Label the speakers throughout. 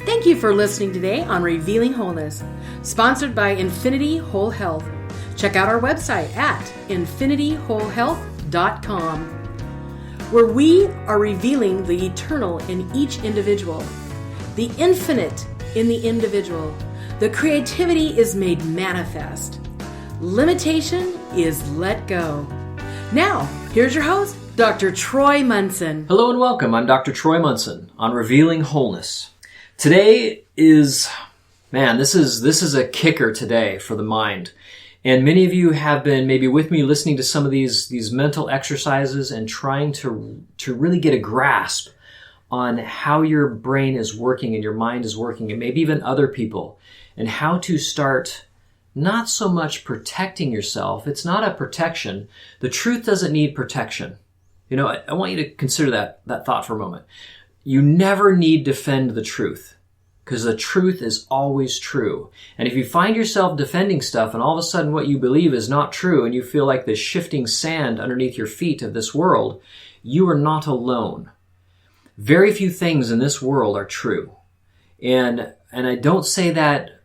Speaker 1: Thank you for listening today on Revealing Wholeness, sponsored by Infinity Whole Health. Check out our website at infinityWholeHealth.com, where we are revealing the eternal in each individual, the infinite in the individual. The creativity is made manifest. Limitation is let go. Now, here's your host, Dr. Troy Munson.
Speaker 2: Hello and welcome. I'm Dr. Troy Munson on Revealing Wholeness. Today is, this is a kicker today for the mind. And many of you have been maybe with me listening to some of these mental exercises and trying to really get a grasp on how your brain is working and your mind is working, and maybe even other people, and how to start not so much protecting yourself. It's not a protection. The truth doesn't need protection. You know, I want you to consider that thought for a moment. You never need to defend the truth, because the truth is always true. And if you find yourself defending stuff and all of a sudden what you believe is not true and you feel like the shifting sand underneath your feet of this world, you are not alone. Very few things in this world are true. And I don't say that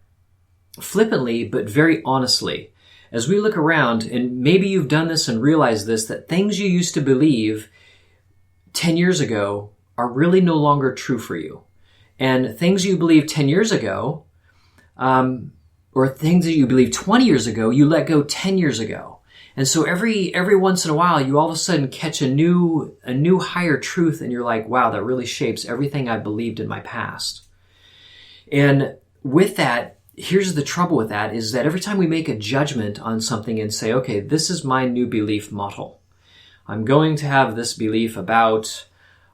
Speaker 2: flippantly, but very honestly. As we look around, and maybe you've done this and realized this, that things you used to believe 10 years ago are really no longer true for you. And things you believed 10 years ago, or things that you believed 20 years ago, you let go 10 years ago. And so every once in a while, you all of a sudden catch a new higher truth, and you're like, wow, that really shapes everything I believed in my past. And with that, here's the trouble with that, is that every time we make a judgment on something and say, okay, this is my new belief model. I'm going to have this belief about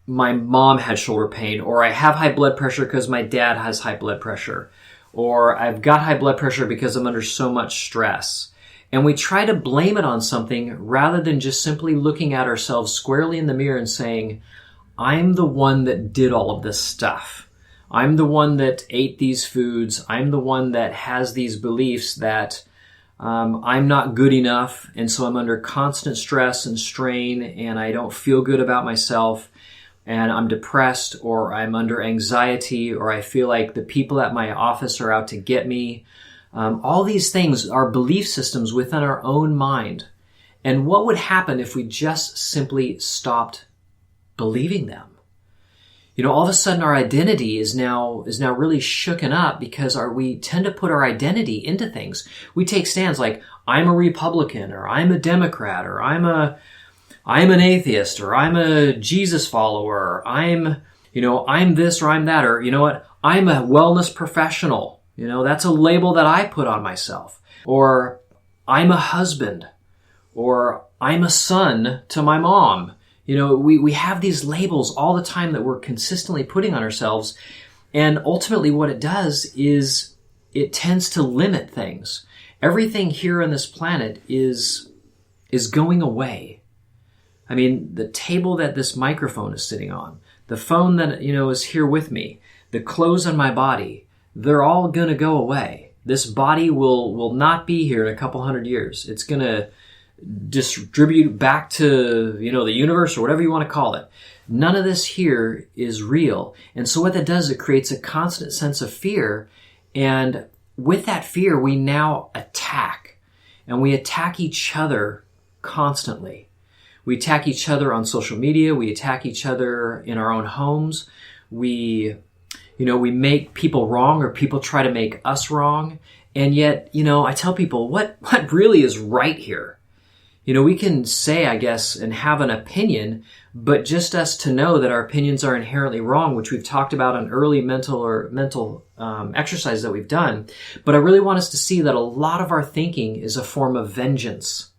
Speaker 2: my mom had shoulder pain, or I have high blood pressure because my dad has high blood pressure, or I've got high blood pressure because I'm under so much stress. And we try to blame it on something rather than just simply looking at ourselves squarely in the mirror and saying, I'm the one that did all of this stuff. I'm the one that ate these foods. I'm the one that has these beliefs that I'm not good enough, and so I'm under constant stress and strain, and I don't feel good about myself, and I'm depressed, or I'm under anxiety, or I feel like the people at my office are out to get me. All these things are belief systems within our own mind. And what would happen if we just simply stopped believing them? You know, all of a sudden our identity is now really shooken up, because we tend to put our identity into things. We take stands like, I'm a Republican, or I'm a Democrat, or I'm an atheist, or I'm a Jesus follower, or I'm this or I'm that, or you know what, I'm a wellness professional. You know, that's a label that I put on myself. Or I'm a husband, or I'm a son to my mom. You know, we have these labels all the time that we're consistently putting on ourselves. And ultimately what it does is it tends to limit things. Everything here on this planet is going away. I mean, the table that this microphone is sitting on, the phone that, is here with me, the clothes on my body, they're all going to go away. This body will not be here in a couple hundred years. It's going to distribute back to, the universe, or whatever you want to call it. None of this here is real. And so what that does, it creates a constant sense of fear. And with that fear, we now attack. And we attack each other constantly. We attack each other on social media. We attack each other in our own homes. We make people wrong, or people try to make us wrong. And yet, I tell people, what really is right here? We can say, I guess, and have an opinion, but just us to know that our opinions are inherently wrong, which we've talked about on early mental exercises that we've done. But I really want us to see that a lot of our thinking is a form of vengeance.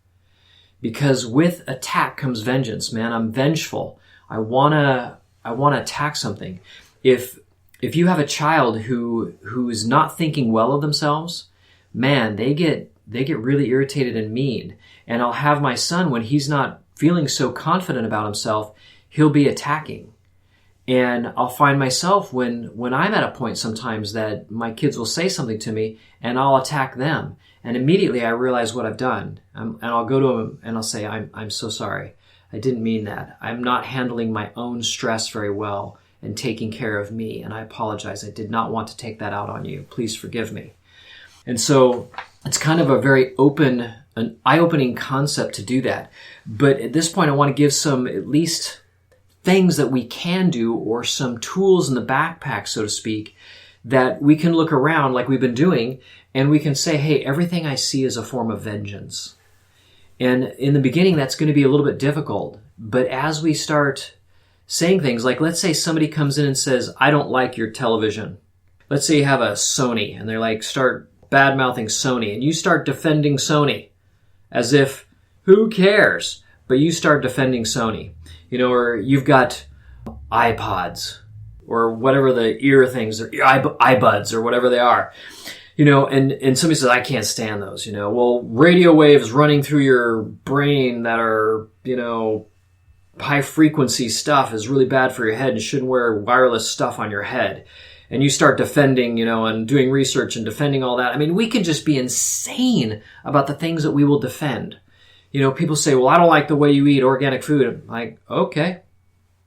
Speaker 2: Because with attack comes vengeance, man. I'm vengeful. I wanna attack something. If you have a child who is not thinking well of themselves, man, they get really irritated and mean. And I'll have my son, when he's not feeling so confident about himself, he'll be attacking. And I'll find myself when I'm at a point sometimes that my kids will say something to me, and I'll attack them. And immediately I realize what I've done. And I'll go to them and I'll say, I'm so sorry. I didn't mean that. I'm not handling my own stress very well. and taking care of me. And I apologize. I did not want to take that out on you. Please forgive me. And so it's kind of a very an eye-opening concept to do that. But at this point, I want to give some at least things that we can do, or some tools in the backpack, so to speak, that we can look around like we've been doing, and we can say, hey, everything I see is a form of vengeance. And in the beginning, that's going to be a little bit difficult. But as we start saying things like, let's say somebody comes in and says, I don't like your television. Let's say you have a Sony, and they're like, start bad-mouthing Sony, and you start defending Sony as if, who cares? But you start defending Sony. Or you've got iPods or whatever the ear things are, iBuds or whatever they are, and somebody says, I can't stand those, well, radio waves running through your brain that are, high frequency stuff is really bad for your head and shouldn't wear wireless stuff on your head. And you start defending, and doing research and defending all that. I mean, we can just be insane about the things that we will defend. People say, well, I don't like the way you eat organic food. I'm like, okay,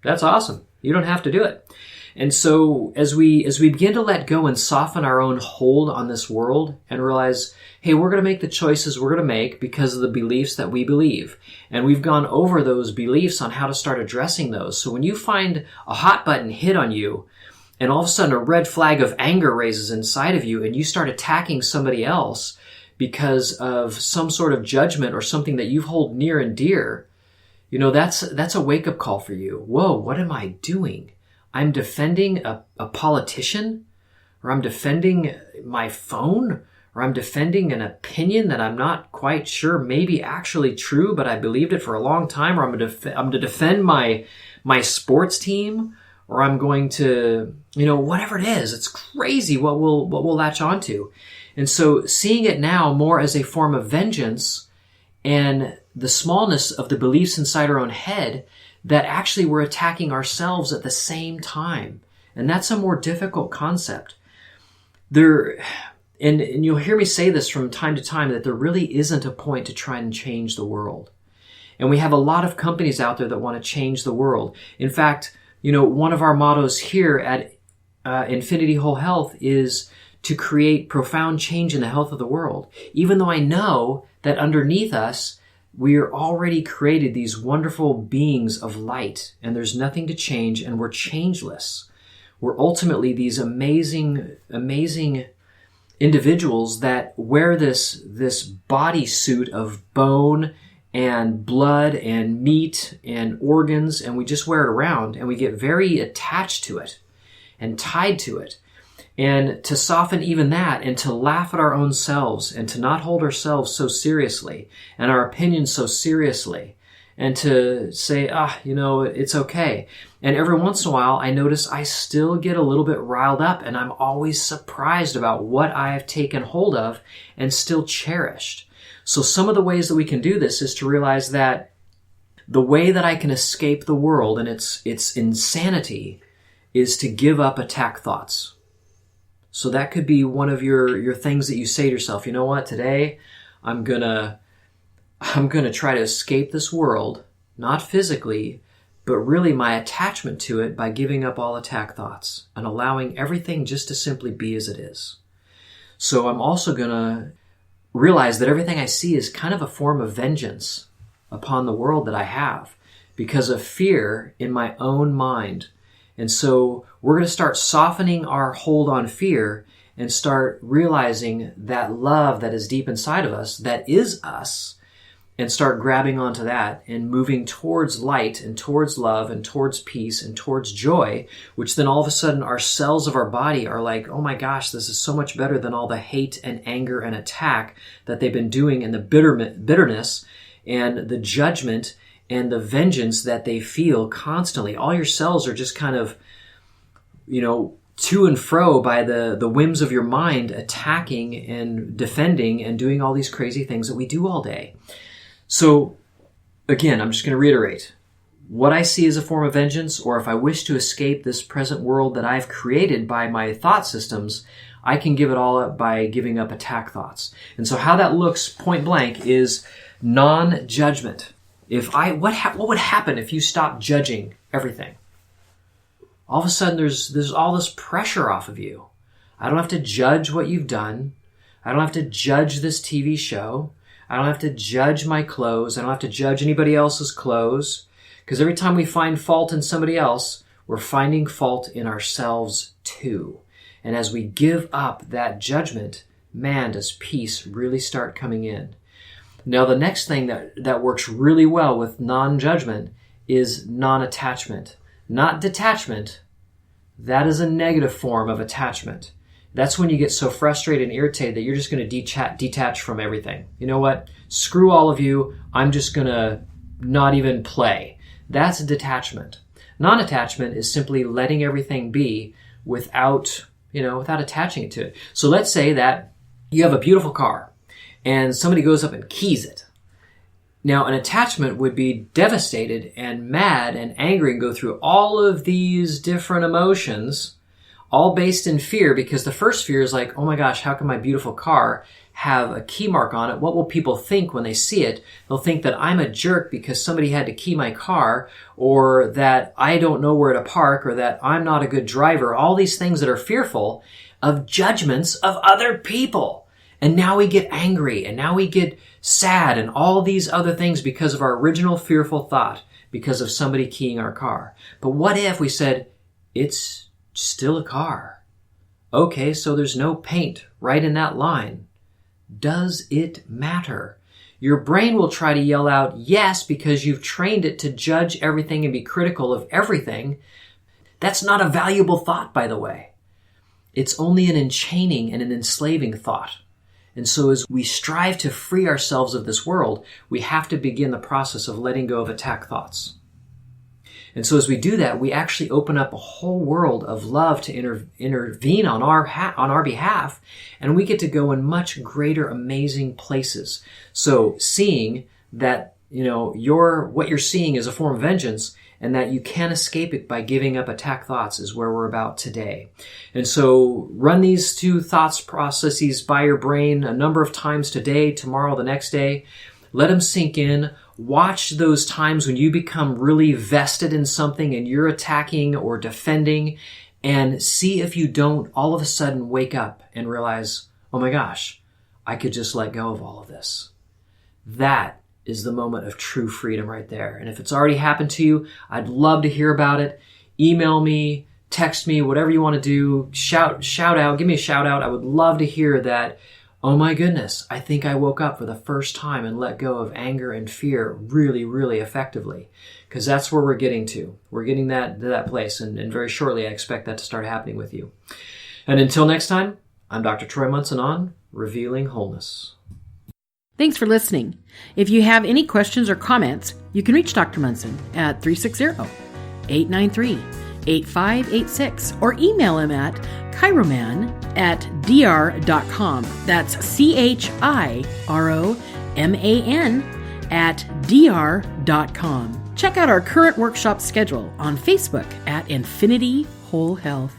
Speaker 2: that's awesome. You don't have to do it. And so as we begin to let go and soften our own hold on this world and realize, hey, we're going to make the choices we're going to make because of the beliefs that we believe. And we've gone over those beliefs on how to start addressing those. So when you find a hot button hit on you, and all of a sudden a red flag of anger raises inside of you, and you start attacking somebody else because of some sort of judgment or something that you hold near and dear, that's a wake-up call for you. Whoa, what am I doing? I'm defending a politician, or I'm defending my phone, or I'm defending an opinion that I'm not quite sure may be actually true, but I believed it for a long time, or I'm to defend my sports team, or I'm going to, whatever it is. It's crazy what we'll latch onto. And so seeing it now more as a form of vengeance and the smallness of the beliefs inside our own head, that actually we're attacking ourselves at the same time. And that's a more difficult concept. And you'll hear me say this from time to time, that there really isn't a point to try and change the world. And we have a lot of companies out there that want to change the world. In fact, one of our mottos here at Infinity Whole Health is to create profound change in the health of the world. Even though I know that underneath us, we are already created these wonderful beings of light, and there's nothing to change, and we're changeless. We're ultimately these amazing, amazing individuals that wear this bodysuit of bone and blood and meat and organs, and we just wear it around, and we get very attached to it and tied to it. And to soften even that, and to laugh at our own selves, and to not hold ourselves so seriously and our opinions so seriously, and to say, it's okay. And every once in a while, I notice I still get a little bit riled up, and I'm always surprised about what I have taken hold of and still cherished. So some of the ways that we can do this is to realize that the way that I can escape the world and its insanity is to give up attack thoughts. So that could be one of your things that you say to yourself, you know what, today I'm gonna try to escape this world, not physically, but really my attachment to it, by giving up all attack thoughts and allowing everything just to simply be as it is. So I'm also gonna realize that everything I see is kind of a form of vengeance upon the world that I have because of fear in my own mind. And so we're going to start softening our hold on fear and start realizing that love that is deep inside of us, that is us, and start grabbing onto that and moving towards light and towards love and towards peace and towards joy, which then all of a sudden our cells of our body are like, oh my gosh, this is so much better than all the hate and anger and attack that they've been doing, and the bitterness and the judgment and the vengeance that they feel constantly. All your cells are just kind of, to and fro by the whims of your mind, attacking and defending and doing all these crazy things that we do all day. So again, I'm just going to reiterate. What I see as a form of vengeance, or if I wish to escape this present world that I've created by my thought systems, I can give it all up by giving up attack thoughts. And so how that looks point blank is non-judgment. What would happen if you stopped judging everything? all of a sudden there's all this pressure off of you. I don't have to judge what you've done. I don't have to judge this TV show. I don't have to judge my clothes. I don't have to judge anybody else's clothes. Because every time we find fault in somebody else, we're finding fault in ourselves too. And as we give up that judgment, man, does peace really start coming in. Now, the next thing that works really well with non-judgment is non-attachment. Not detachment. That is a negative form of attachment. That's when you get so frustrated and irritated that you're just going to detach from everything. You know what? Screw all of you. I'm just going to not even play. That's a detachment. Non-attachment is simply letting everything be without attaching it to it. So let's say that you have a beautiful car and somebody goes up and keys it. Now, an attachment would be devastated and mad and angry and go through all of these different emotions, all based in fear, because the first fear is like, oh my gosh, how can my beautiful car have a key mark on it? What will people think when they see it? They'll think that I'm a jerk because somebody had to key my car, or that I don't know where to park, or that I'm not a good driver. All these things that are fearful of judgments of other people. And now we get angry, and now we get sad, and all these other things because of our original fearful thought, because of somebody keying our car. But what if we said, it's still a car? Okay, so there's no paint right in that line. Does it matter? Your brain will try to yell out yes, because you've trained it to judge everything and be critical of everything. That's not a valuable thought, by the way. It's only an enchaining and an enslaving thought. And so as we strive to free ourselves of this world, we have to begin the process of letting go of attack thoughts. And so as we do that, we actually open up a whole world of love to intervene on our behalf, and we get to go in much greater, amazing places. So seeing that, what you're seeing is a form of vengeance, and that you can't escape it by giving up attack thoughts, is where we're about today. And so run these two thoughts processes by your brain a number of times today, tomorrow, the next day. Let them sink in. Watch those times when you become really vested in something and you're attacking or defending, and see if you don't all of a sudden wake up and realize, oh my gosh, I could just let go of all of this. That is the moment of true freedom right there. And if it's already happened to you, I'd love to hear about it. Email me, text me, whatever you want to do. Shout out, give me a shout out. I would love to hear that. Oh my goodness, I think I woke up for the first time and let go of anger and fear really, really effectively. Because that's where we're getting to. We're getting to that place. And very shortly, I expect that to start happening with you. And until next time, I'm Dr. Troy Munson on Revealing Wholeness.
Speaker 1: Thanks for listening. If you have any questions or comments, you can reach Dr. Munson at 360-893-8586 or email him at chiroman@dr.com. That's chiroman@dr.com. Check out our current workshop schedule on Facebook at Infinity Whole Health.